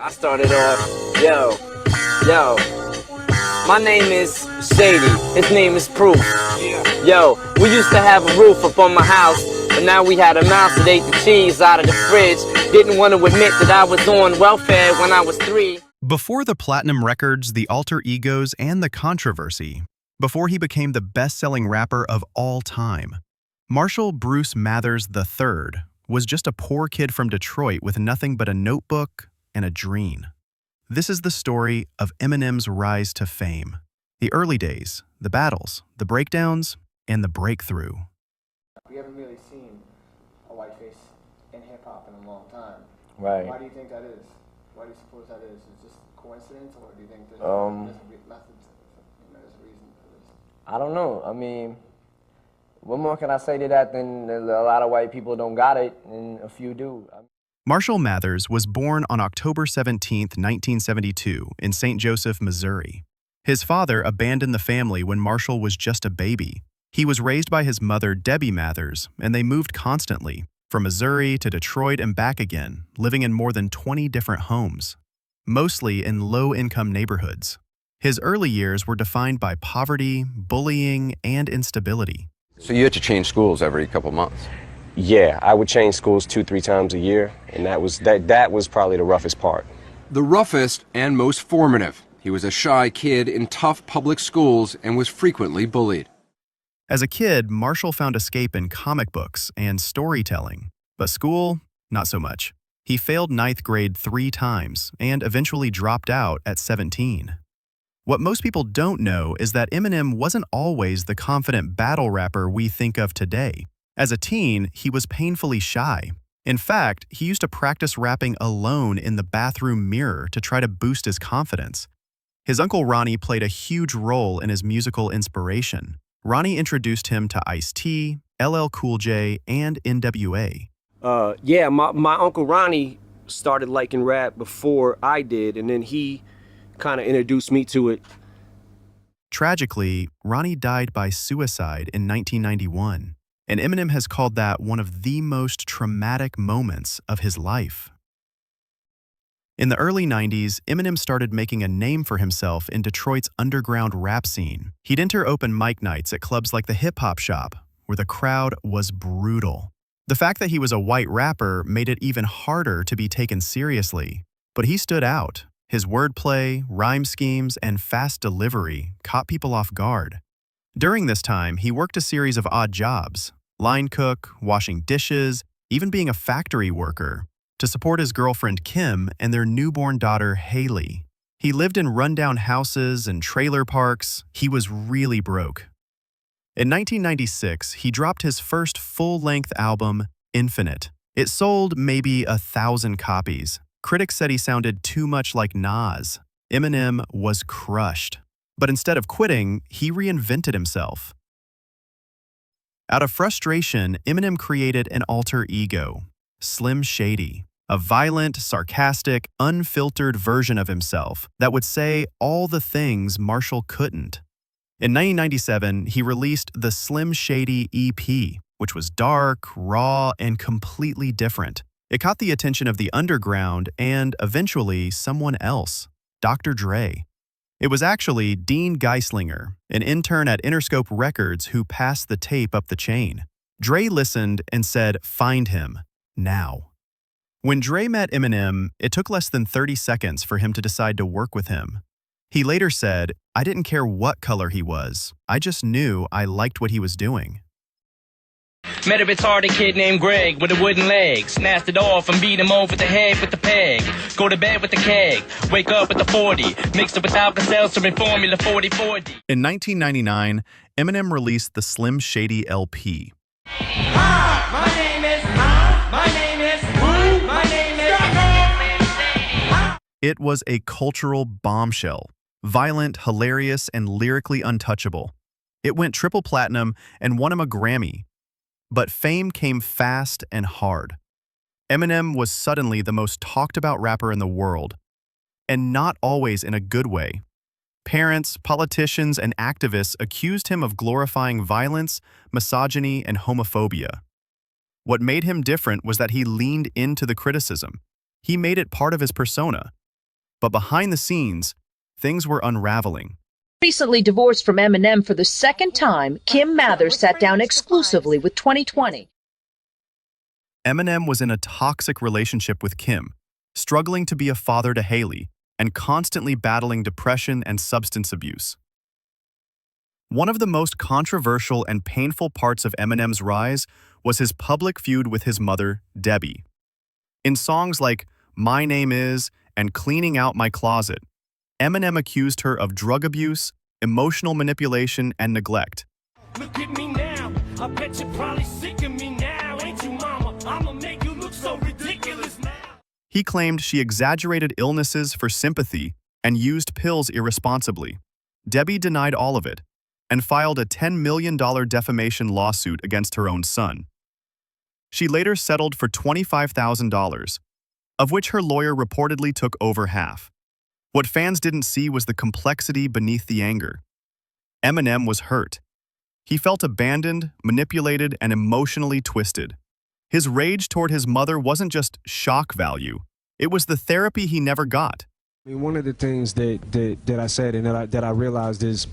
I started off, yo, my name is Shady, his name is Proof. Yo, we used to have a roof up on my house, but now we had a mouse that ate the cheese out of the fridge. Didn't want to admit that I was on welfare when I was 3. Before the platinum records, the alter egos, and the controversy, before he became the best-selling rapper of all time, Marshall Bruce Mathers III was just a poor kid from Detroit with nothing but a notebook and a dream. This is the story of Eminem's rise to fame. The early days, the battles, the breakdowns, and the breakthrough. We haven't really seen a white face in hip-hop in a long time. Right. Why do you think that is? Why do you suppose that is? Is it just coincidence, or do you think that there's a reason for this? I don't know. I mean, what more can I say to that than a lot of white people don't got it, and a few do. Marshall Mathers was born on October 17, 1972, in St. Joseph, Missouri. His father abandoned the family when Marshall was just a baby. He was raised by his mother, Debbie Mathers, and they moved constantly, from Missouri to Detroit and back again, living in more than 20 different homes, mostly in low-income neighborhoods. His early years were defined by poverty, bullying, and instability. So you had to change schools every couple months? Yeah, I would change schools 2-3 times a year, and that was probably the roughest part. The roughest and most formative. He was a shy kid in tough public schools and was frequently bullied. As a kid, Marshall found escape in comic books and storytelling, but school, not so much. He failed 9th grade 3 times and eventually dropped out at 17. What most people don't know is that Eminem wasn't always the confident battle rapper we think of today. As a teen, he was painfully shy. In fact, he used to practice rapping alone in the bathroom mirror to try to boost his confidence. His uncle Ronnie played a huge role in his musical inspiration. Ronnie introduced him to Ice-T, LL Cool J, and NWA. Yeah, my Uncle Ronnie started liking rap before I did, and then he kind of introduced me to it. Tragically, Ronnie died by suicide in 1991, and Eminem has called that one of the most traumatic moments of his life. In the early 90s, Eminem started making a name for himself in Detroit's underground rap scene. He'd enter open mic nights at clubs like the Hip Hop Shop, where the crowd was brutal. The fact that he was a white rapper made it even harder to be taken seriously, but he stood out. His wordplay, rhyme schemes, and fast delivery caught people off guard. During this time, he worked a series of odd jobs: line cook, washing dishes, even being a factory worker, to support his girlfriend Kim and their newborn daughter Haley. He lived in rundown houses and trailer parks. He was really broke. In 1996, he dropped his first full-length album, Infinite. It sold maybe 1,000 copies. Critics said he sounded too much like Nas. Eminem was crushed. But instead of quitting, he reinvented himself. Out of frustration, Eminem created an alter ego, Slim Shady, a violent, sarcastic, unfiltered version of himself that would say all the things Marshall couldn't. In 1997, he released the Slim Shady EP, which was dark, raw, and completely different. It caught the attention of the underground and, eventually, someone else, Dr. Dre. It was actually Dean Geislinger, an intern at Interscope Records, who passed the tape up the chain. Dre listened and said, "Find him, now." When Dre met Eminem, it took less than 30 seconds for him to decide to work with him. He later said, "I didn't care what color he was. I just knew I liked what he was doing." Met a retarded kid named Greg with a wooden leg. Snatched it off and beat him over the head with the peg. Go to bed with the keg. Wake up with the 40. Mix it with Alka-Seltzer and Formula 4040. In 1999, Eminem released the Slim Shady LP. Hi, my name is. Hi, my name is. Who? My name is. It was a cultural bombshell, violent, hilarious, and lyrically untouchable. It went triple platinum and won him a Grammy. But fame came fast and hard. Eminem was suddenly the most talked about rapper in the world, and not always in a good way. Parents, politicians, and activists accused him of glorifying violence, misogyny, and homophobia. What made him different was that he leaned into the criticism. He made it part of his persona. But behind the scenes, things were unraveling. Recently divorced from Eminem for the second time, Kim Mathers sat down exclusively with 2020. Eminem was in a toxic relationship with Kim, struggling to be a father to Haley, and constantly battling depression and substance abuse. One of the most controversial and painful parts of Eminem's rise was his public feud with his mother, Debbie. In songs like My Name Is and Cleaning Out My Closet, Eminem accused her of drug abuse, emotional manipulation, and neglect. Look at me now, I bet you're probably sick of me now, ain't you, mama? I'ma make you look so ridiculous now. He claimed she exaggerated illnesses for sympathy and used pills irresponsibly. Debbie denied all of it and filed a $10 million defamation lawsuit against her own son. She later settled for $25,000, of which her lawyer reportedly took over half. What fans didn't see was the complexity beneath the anger. Eminem was hurt. He felt abandoned, manipulated, and emotionally twisted. His rage toward his mother wasn't just shock value. It was the therapy he never got. I mean, one of the things that I said and that I realized is,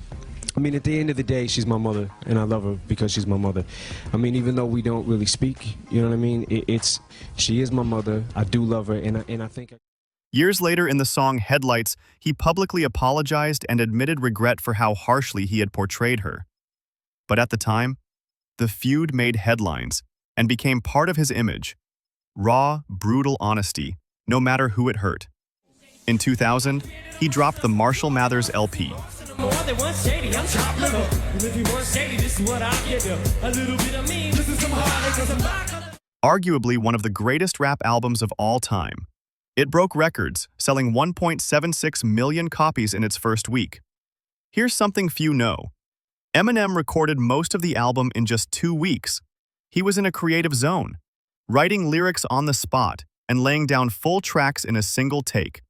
I mean, at the end of the day, she's my mother, and I love her because she's my mother. I mean, even though we don't really speak, you know what I mean? She is my mother. I do love her, and I think... Years later in the song Headlights, he publicly apologized and admitted regret for how harshly he had portrayed her. But at the time, the feud made headlines and became part of his image. Raw, brutal honesty, no matter who it hurt. In 2000, he dropped the Marshall Mathers LP. Arguably one of the greatest rap albums of all time. It broke records, selling 1.76 million copies in its first week. Here's something few know. Eminem recorded most of the album in just 2 weeks. He was in a creative zone, writing lyrics on the spot and laying down full tracks in a single take.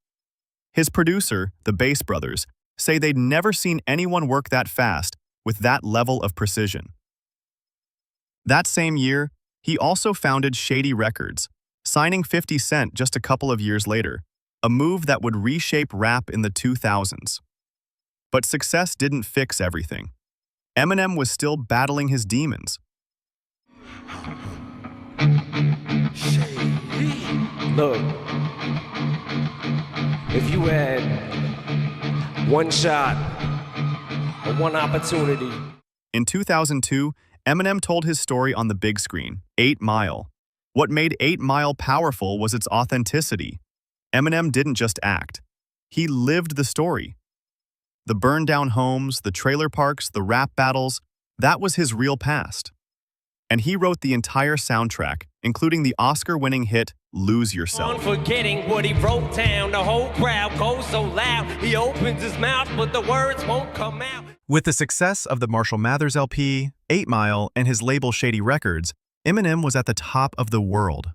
His producer, the Bass Brothers, say they'd never seen anyone work that fast with that level of precision. That same year, he also founded Shady Records, signing 50 Cent just a couple of years later, a move that would reshape rap in the 2000s. But success didn't fix everything. Eminem was still battling his demons. Look, if you had one shot or one opportunity. In 2002, Eminem told his story on the big screen, 8 Mile. What made 8 Mile powerful was its authenticity. Eminem didn't just act. He lived the story. The burned-down homes, the trailer parks, the rap battles, that was his real past. And he wrote the entire soundtrack, including the Oscar-winning hit, Lose Yourself. On forgetting what he wrote down, the whole crowd goes so loud, he opens his mouth, but the words won't come out. With the success of the Marshall Mathers LP, 8 Mile, and his label Shady Records, Eminem was at the top of the world.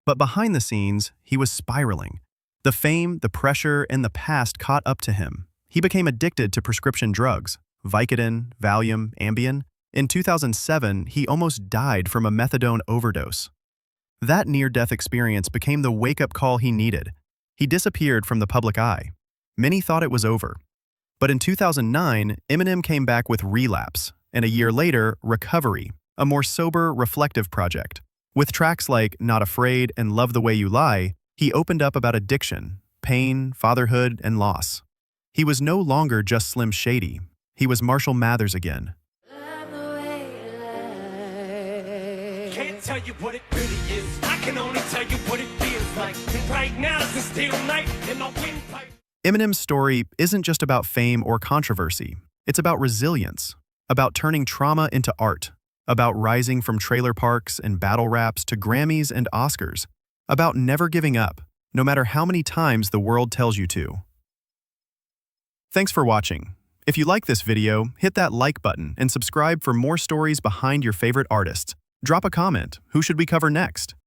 But behind the scenes, he was spiraling. The fame, the pressure, and the past caught up to him. He became addicted to prescription drugs, Vicodin, Valium, Ambien. In 2007, he almost died from a methadone overdose. That near-death experience became the wake-up call he needed. He disappeared from the public eye. Many thought it was over. But in 2009, Eminem came back with Relapse, and a year later, Recovery, a more sober, reflective project. With tracks like Not Afraid and Love the Way You Lie, he opened up about addiction, pain, fatherhood, and loss. He was no longer just Slim Shady. He was Marshall Mathers again. Can't tell you what it really is. I can only tell you what it feels like. And right now it's a still night in my windpipe. Eminem's story isn't just about fame or controversy. It's about resilience, about turning trauma into art, about rising from trailer parks and battle raps to Grammys and Oscars, about never giving up, no matter how many times the world tells you to. Thanks for watching. If you like this video, hit that like button and subscribe for more stories behind your favorite artists. Drop a comment. Who should we cover next?